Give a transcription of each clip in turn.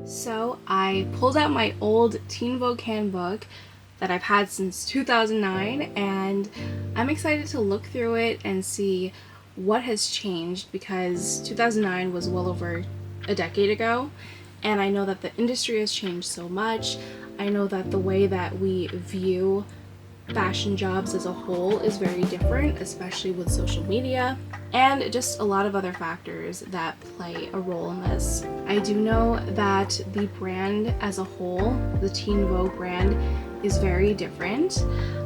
So I pulled out my old Teen Vogue Handbook that I've had since 2009, and I'm excited to look through it and see what has changed, because 2009 was well over a decade ago, and I know that the industry has changed so much. I know that the way that we view fashion jobs as a whole is very different, especially with social media, and just a lot of other factors that play a role in this. I do know that the brand as a whole, the Teen Vogue brand, is very different.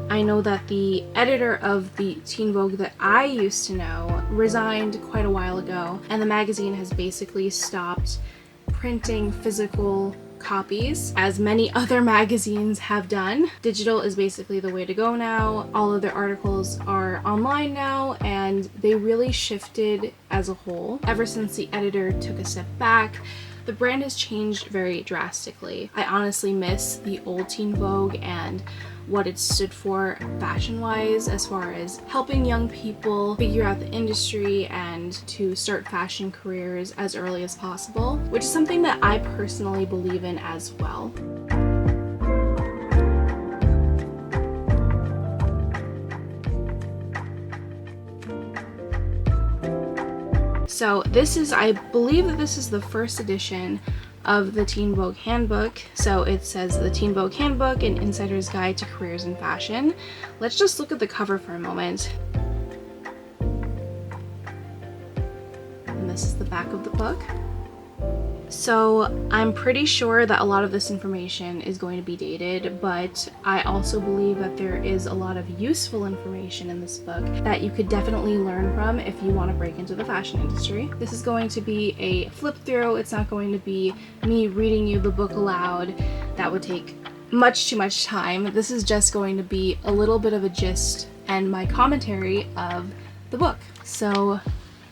I know that the editor of the Teen Vogue that I used to know resigned quite a while ago, and the magazine has basically stopped printing physical copies, as many other magazines have done. Digital is basically the way to go now. All of their articles are online now, and they really shifted as a whole. Ever since the editor took a step back, the brand has changed very drastically. I honestly miss the old Teen Vogue and what it stood for fashion-wise, as far as helping young people figure out the industry and to start fashion careers as early as possible, which is something that I personally believe in as well. So I believe that this is the first edition of the Teen Vogue Handbook. So it says the Teen Vogue Handbook, an insider's guide to careers in fashion. Let's just look at the cover for a moment. And this is the back of the book. So I'm pretty sure that a lot of this information is going to be dated, but I also believe that there is a lot of useful information in this book that you could definitely learn from if you want to break into the fashion industry. This is going to be a flip through. It's not going to be me reading you the book aloud. That would take much too much time. This is just going to be a little bit of a gist and my commentary of the book. So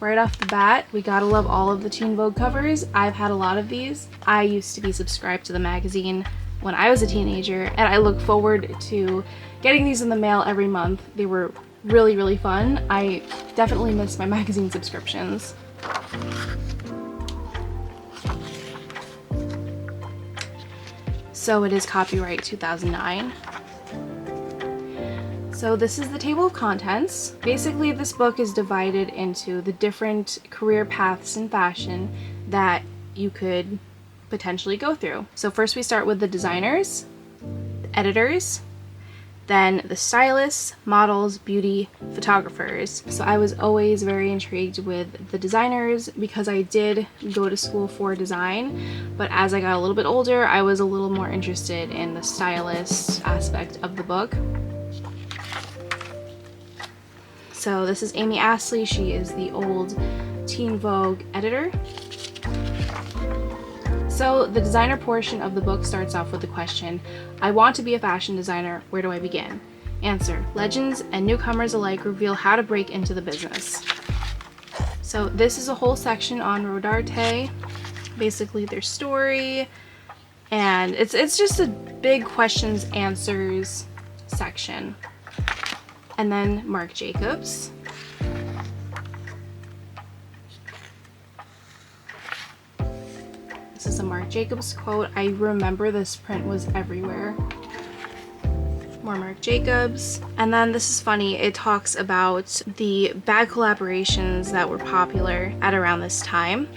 right off the bat, we gotta love all of the Teen Vogue covers. I've had a lot of these. I used to be subscribed to the magazine when I was a teenager, and I look forward to getting these in the mail every month. They were really, really fun. I definitely miss my magazine subscriptions. So it is copyright 2009. So this is the table of contents. Basically, this book is divided into the different career paths in fashion that you could potentially go through. So first we start with the designers, the editors, then the stylists, models, beauty, photographers. So I was always very intrigued with the designers because I did go to school for design, but as I got a little bit older, I was a little more interested in the stylist aspect of the book. So this is Amy Astley. She is the old Teen Vogue editor. So the designer portion of the book starts off with the question, I want to be a fashion designer, where do I begin? Answer, legends and newcomers alike reveal how to break into the business. So this is a whole section on Rodarte, basically their story, and it's just a big questions answers section. And then Marc Jacobs. This is a Marc Jacobs quote. I remember this print was everywhere. More Marc Jacobs. And then this is funny. It talks about the bad collaborations that were popular at around this time.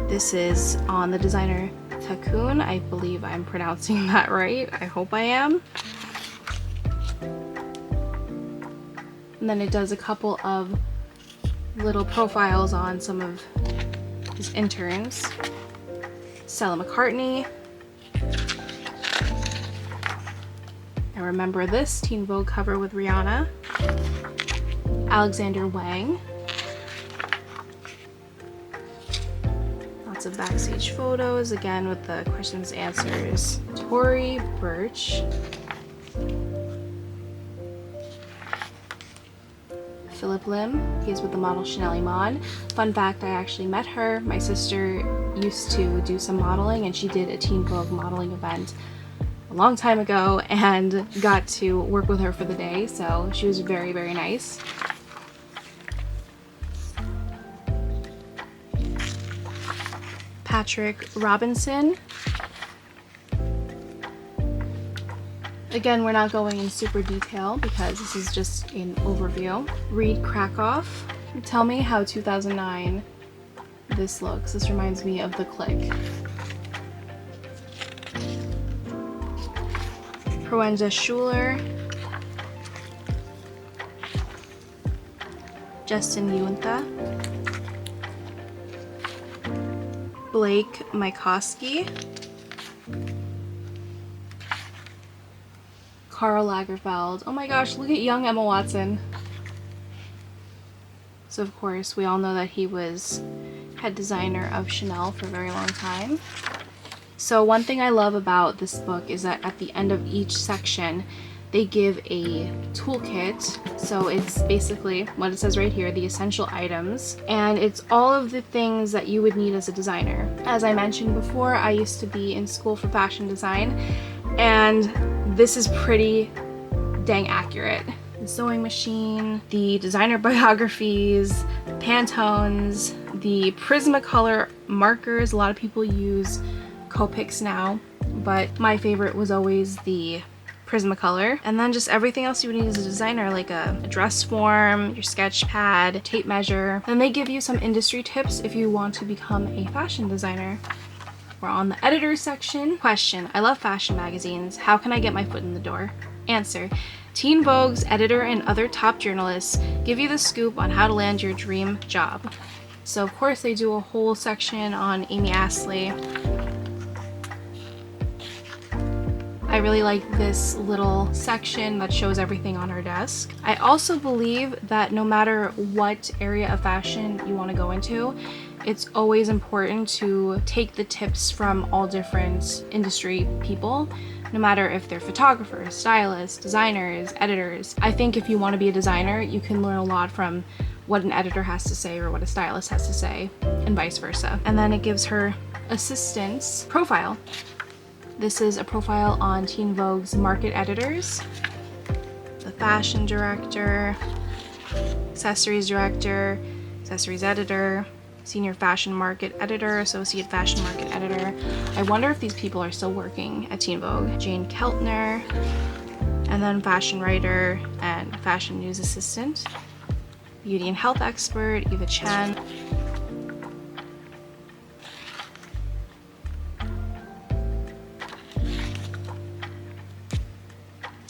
This is on the designer Takun. I believe I'm pronouncing that right. I hope I am. And then it does a couple of little profiles on some of his interns. Stella McCartney. I remember this Teen Vogue cover with Rihanna. Alexander Wang. Lots of backstage photos, again with the questions and answers. Tory Burch. Philip Lim, he's with the model Chanel Iman. Fun fact, I actually met her. My sister used to do some modeling, and she did a Teen Vogue modeling event a long time ago and got to work with her for the day, so she was very, very nice. Patrick Robinson. Again, we're not going in super detail because this is just an overview. Reed Krakoff. Tell me how 2009 this looks. This reminds me of The Click. Proenza Schuler. Justin Yuntha. Blake Mykoski. Karl Lagerfeld. Oh my gosh, look at young Emma Watson. So of course, we all know that he was head designer of Chanel for a very long time. So one thing I love about this book is that at the end of each section, they give a toolkit. So it's basically what it says right here, the essential items. And it's all of the things that you would need as a designer. As I mentioned before, I used to be in school for fashion design, and this is pretty dang accurate. The sewing machine, the designer biographies, Pantones, the Prismacolor markers. A lot of people use Copics now, but my favorite was always the Prismacolor. And then just everything else you would need as a designer, like a dress form, your sketch pad, tape measure. Then they give you some industry tips if you want to become a fashion designer. We're on the editor's section. Question: I love fashion magazines. How can I get my foot in the door? Answer: Teen Vogue's editor and other top journalists give you the scoop on how to land your dream job. So of course they do a whole section on Amy Astley. I really like this little section that shows everything on her desk. I also believe that no matter what area of fashion you want to go into, it's always important to take the tips from all different industry people, no matter if they're photographers, stylists, designers, editors. I think if you want to be a designer, you can learn a lot from what an editor has to say or what a stylist has to say, and vice versa. And then it gives her assistant's profile. This is a profile on Teen Vogue's market editors, the fashion director, accessories director, accessories editor, senior fashion market editor, associate fashion market editor. I wonder if these people are still working at Teen Vogue. Jane Keltner, and then fashion writer and fashion news assistant. Beauty and health expert, Eva Chen.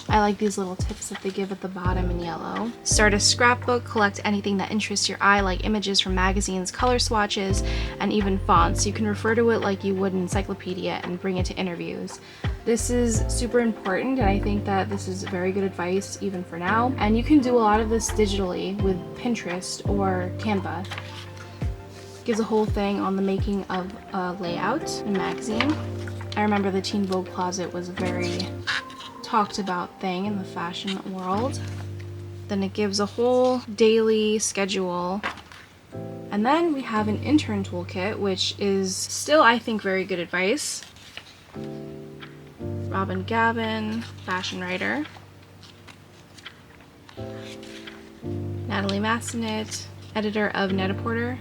I like these little tips that they give at the bottom in yellow. Start a scrapbook, collect anything that interests your eye, like images from magazines, color swatches, and even fonts. You can refer to it like you would an encyclopedia and bring it to interviews. This is super important, and I think that this is very good advice even for now. And you can do a lot of this digitally with Pinterest or Canva. Gives a whole thing on the making of a layout in a magazine. I remember the Teen Vogue closet was a very talked about thing in the fashion world. Then it gives a whole daily schedule. And then we have an intern toolkit, which is still, I think, very good advice. Robin Gavin, fashion writer. Natalie Massenet, editor of Net-a-Porter.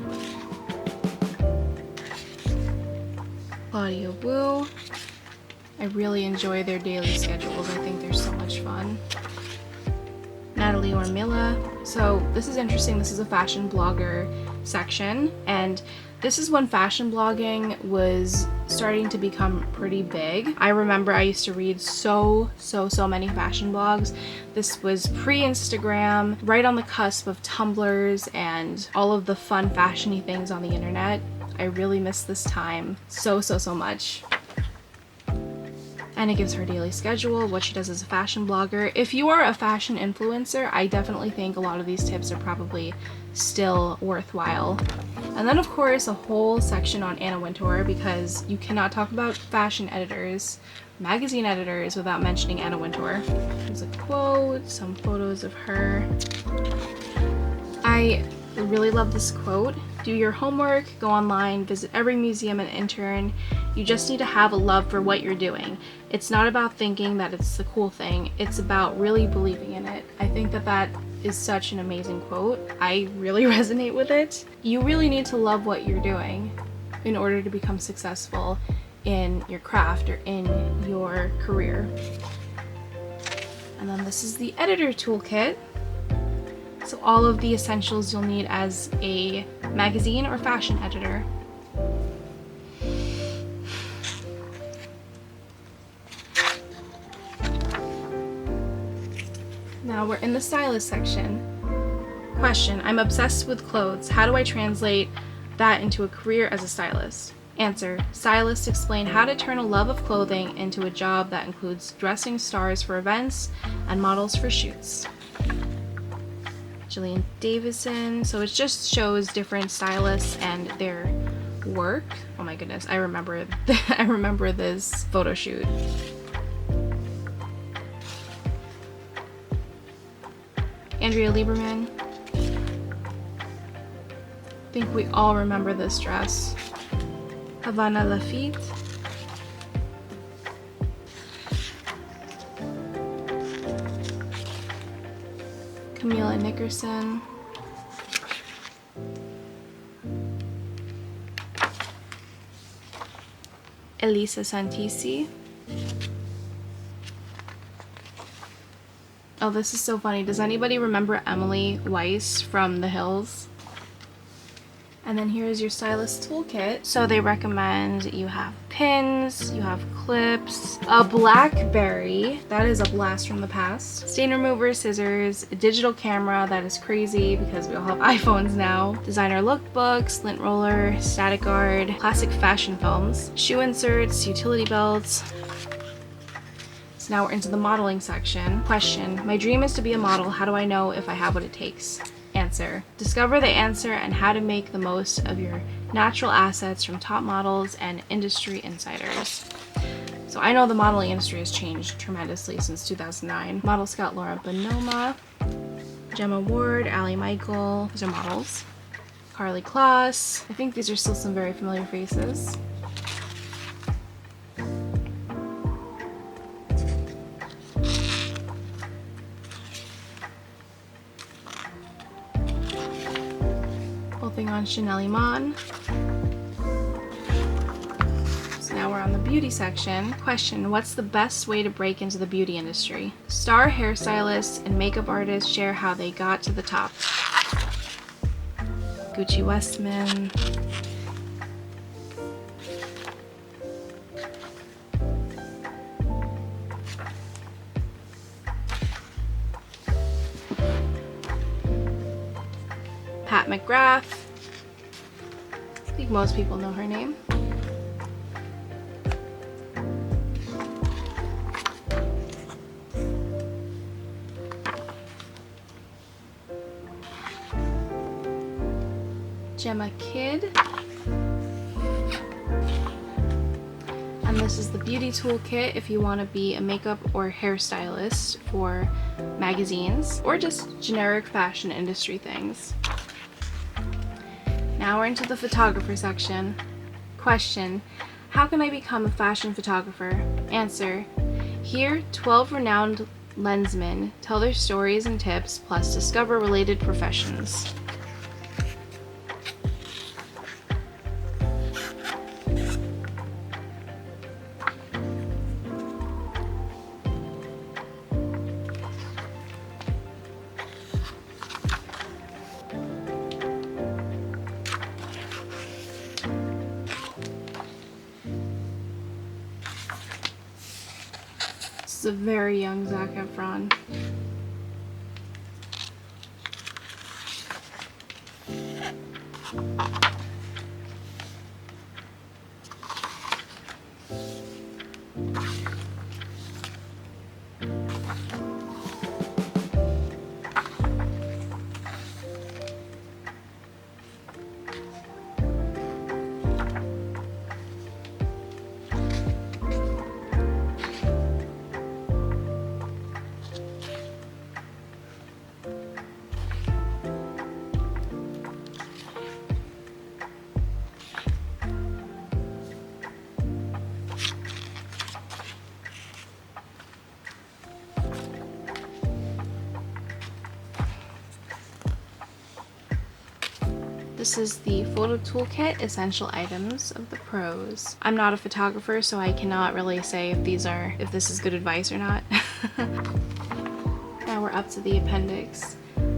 Claudia Wu. I really enjoy their daily schedules. I think they're so much fun. Natalie Ormilla. So this is interesting. This is a fashion blogger section, and this is when fashion blogging was starting to become pretty big. I remember I used to read so many fashion blogs. This was pre-Instagram, right on the cusp of Tumblrs and all of the fun fashion-y things on the internet. I really miss this time so much. And it gives her daily schedule, what she does as a fashion blogger. If you are a fashion influencer, I definitely think a lot of these tips are probably still worthwhile. And then of course a whole section on Anna Wintour, because you cannot talk about fashion editors, magazine editors, without mentioning Anna Wintour. There's a quote, some photos of her. I really love this quote. Do your homework, go online, visit every museum and intern. You just need to have a love for what you're doing. It's not about thinking that it's the cool thing, it's about really believing in it. I think that that is such an amazing quote. I really resonate with it. You really need to love what you're doing. in order to become successful in your craft or in your career. And then this is the editor toolkit. So all of the essentials you'll need as a magazine or fashion editor. Now we're in the stylist section. Question: I'm obsessed with clothes. How do I translate that into a career as a stylist? Answer: stylists explain how to turn a love of clothing into a job that includes dressing stars for events and models for shoots. Jillian Davison. So it just shows different stylists and their work. Oh my goodness, I remember I remember this photo shoot. Andrea Lieberman. I think we all remember this dress. Havana Lafitte. Camila Nickerson. Elisa Santisi. Oh, this is so funny. Does anybody remember Emily Weiss from The Hills? And then here's your stylist toolkit. So they recommend you have pins, you have clips, a BlackBerry, that is a blast from the past, stain remover, scissors, a digital camera, that is crazy because we all have iPhones now, designer lookbooks, lint roller, static guard, classic fashion films, shoe inserts, utility belts. So now we're into the modeling section. Question: my dream is to be a model. How do I know if I have what it takes? Answer: discover the answer and how to make the most of your natural assets from top models and industry insiders. So I know the modeling industry has changed tremendously since 2009. Model scout Laura Bonoma, Gemma Ward, Allie Michael, these are models. Carly Kloss. I think these are still some very familiar faces. On Chanel Iman. So now we're on the beauty section. Question: what's the best way to break into the beauty industry? Star hairstylists and makeup artists share how they got to the top. Gucci Westman. Pat McGrath. I think most people know her name. Gemma Kidd. And this is the beauty toolkit if you want to be a makeup or hairstylist for magazines or just generic fashion industry things. Now we're into the photographer section. Question: how can I become a fashion photographer? Answer: here, 12 renowned lensmen tell their stories and tips, plus discover related professions. This is a very young Zac Efron. This is the photo toolkit, essential items of the pros. I'm not a photographer, so I cannot really say if this is good advice or not. Now we're up to the appendix.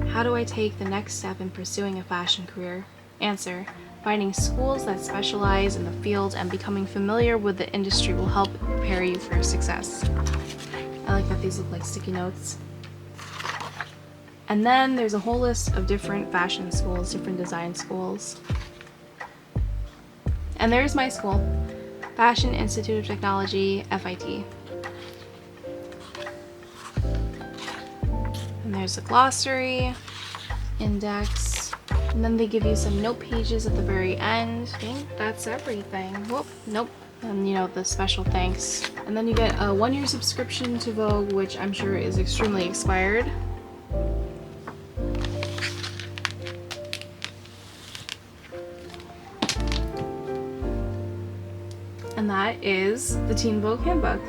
How do I take the next step in pursuing a fashion career? Answer: finding schools that specialize in the field and becoming familiar with the industry will help prepare you for success. I like that these look like sticky notes. And then there's a whole list of different fashion schools, different design schools. And there's my school, Fashion Institute of Technology, FIT. And there's a glossary, index, and then they give you some note pages at the very end. I think that's everything. Whoop, nope. And you know, the special thanks. And then you get a 1-year subscription to Vogue, which I'm sure is extremely expired. And that is the Teen Vogue Handbook.